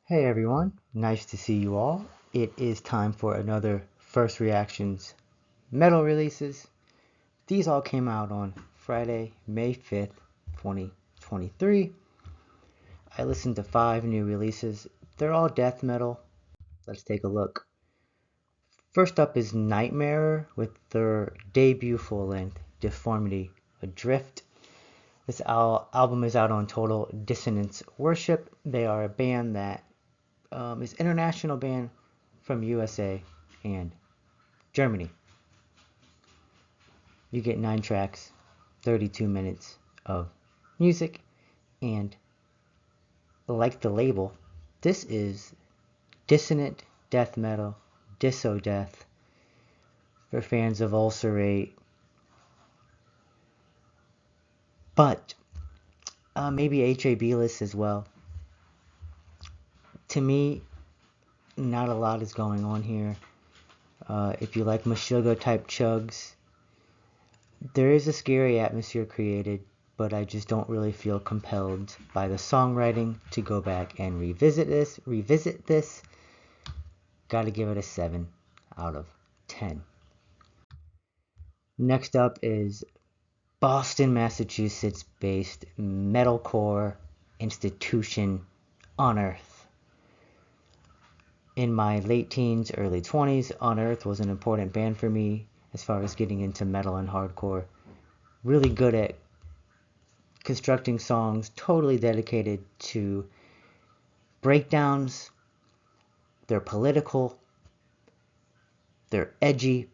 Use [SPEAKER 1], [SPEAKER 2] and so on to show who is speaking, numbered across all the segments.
[SPEAKER 1] Hey everyone, nice to see you all. It is time for another First Reactions metal releases. These all came out on Friday, May 5th, 2023. I listened to 5 new releases. They're all death metal. Let's take a look. First up is Nightmare with their debut full-length, Deformity, Adrift. This album is out on Total Dissonance Worship. They are a band that is an international band from USA and Germany. You get 9 tracks, 32 minutes of music, and like the label, this is dissonant death metal, disso death, for fans of Ulcerate, but maybe HAB list as well. To me, not a lot is going on here. If you like Meshuggah type chugs, there is a scary atmosphere created, but I just don't really feel compelled by the songwriting to go back and revisit this. Gotta give it a 7 out of 10. Next up is Boston, Massachusetts based metalcore institution Unearth. In my late teens, early 20s, Unearth was an important band for me as far as getting into metal and hardcore. Really good at constructing songs totally dedicated to breakdowns. They're political, they're edgy,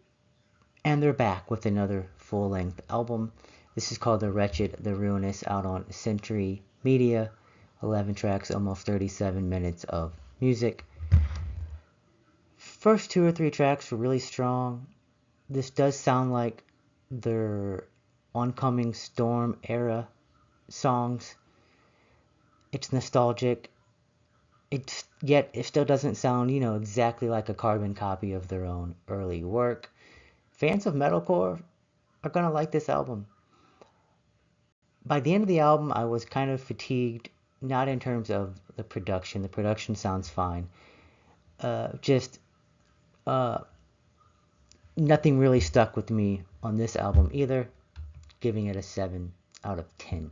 [SPEAKER 1] and they're back with another full-length album. This is called The Wretched, The Ruinous, out on Century Media. 11 tracks, almost 37 minutes of music. First 2 or 3 tracks were really strong. This does sound like their oncoming Storm era songs. It's nostalgic. Yet it still doesn't sound, exactly like a carbon copy of their own early work. Fans of metalcore are gonna like this album. By the end of the album, I was kind of fatigued, not in terms of the production. The production sounds fine. Just nothing really stuck with me on this album either, giving it a 7 out of 10.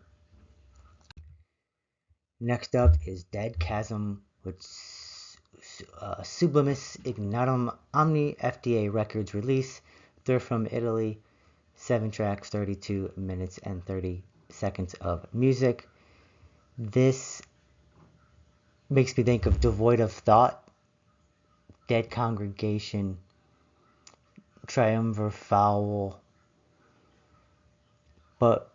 [SPEAKER 1] Next up is Dead Chasm with Sublimis Ignotum Omni F.D.A. Records release. They're from Italy. 7 tracks, 32 minutes and 30 seconds of music. This makes me think of Devoid of Thought, Dead Congregation, Triumvir Foul, but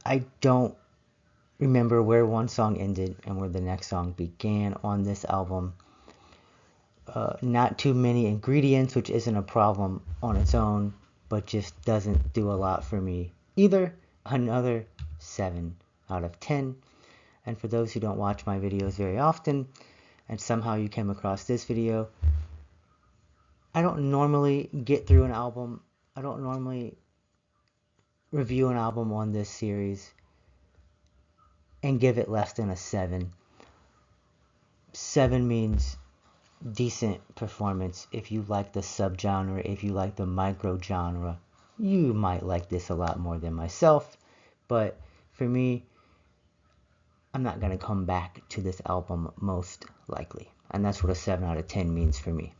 [SPEAKER 1] I don't remember where one song ended and where the next song began on this album. Not too many ingredients, which isn't a problem on its own, but just doesn't do a lot for me either. Another 7 out of 10. And for those who don't watch my videos very often, and somehow you came across this video, I don't normally get through an album. I don't normally review an album on this series and give it less than a 7. 7 means decent performance. If you like the subgenre, if you like the micro genre, you might like this a lot more than myself. But for me, I'm not going to come back to this album most likely. And that's what a 7 out of 10 means for me.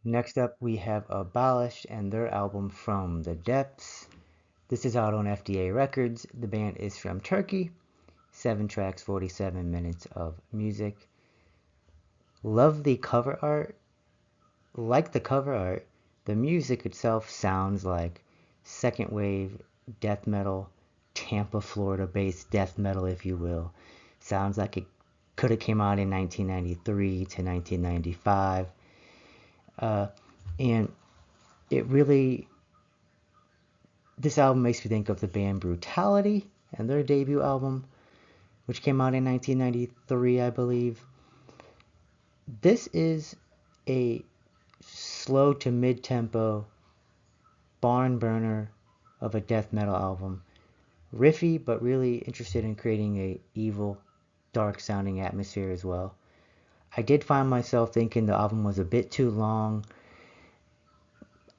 [SPEAKER 1] Next up, we have Abolish and their album From the Depths. This is out on F.D.A. Records. The band is from Turkey. 7 tracks, 47 minutes of music. Love the cover art. Like the cover art, the music itself sounds like second wave death metal, Tampa, Florida based death metal, if you will. Sounds like it could have came out in 1993 to 1995. And it really, this album makes me think of the band Brutality and their debut album, which came out in 1993, I believe. This is a slow to mid-tempo barn burner of a death metal album riffy, but really interested in creating a evil, dark sounding atmosphere as well. I did find myself thinking the album was a bit too long.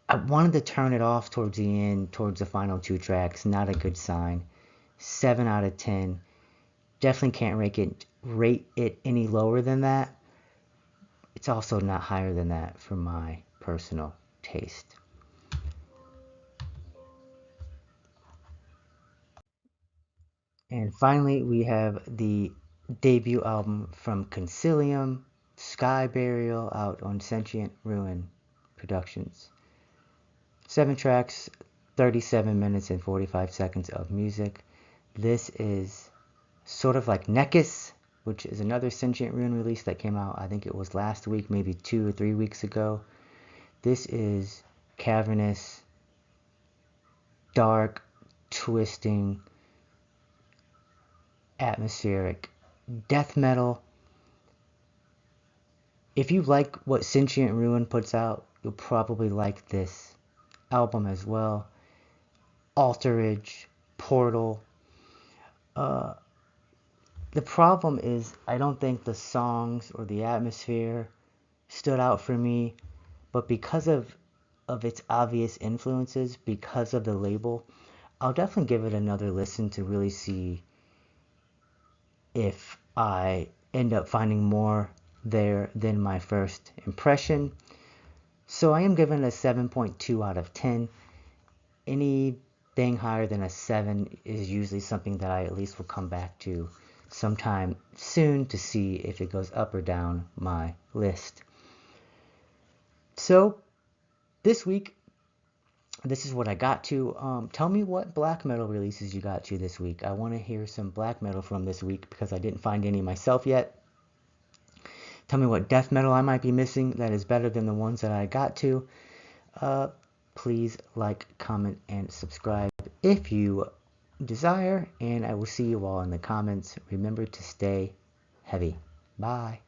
[SPEAKER 1] I wanted to turn it off towards the end, towards the final 2 tracks. Not a good sign. 7 out of 10. Definitely can't rate it any lower than that. It's also not higher than that for my personal taste. And finally, we have the debut album from Concilium, Sky Burial, out on Sentient Ruin Productions. 7 tracks, 37 minutes and 45 seconds of music. This is sort of like Nekis, which is another Sentient Ruin release that came out, I think it was last week, maybe 2 or 3 weeks ago. This is cavernous, dark, twisting, atmospheric death metal. If you like what Sentient Ruin puts out, you'll probably like this album as well. Alterage, Portal. The problem is I don't think the songs or the atmosphere stood out for me, but because of its obvious influences, because of the label, I'll definitely give it another listen to really see if I end up finding more there than my first impression. So I am giving it a 7.2 out of 10. Anything higher than a 7 is usually something that I at least will come back to sometime soon to see if it goes up or down my list. So this week, this is what I got to. Tell me what black metal releases you got to this week. I want to hear some black metal from this week because I didn't find any myself yet. Tell me what death metal I might be missing that is better than the ones that I got to. Please like, comment, and subscribe if you desire, and I will see you all in the comments. Remember to stay heavy. Bye.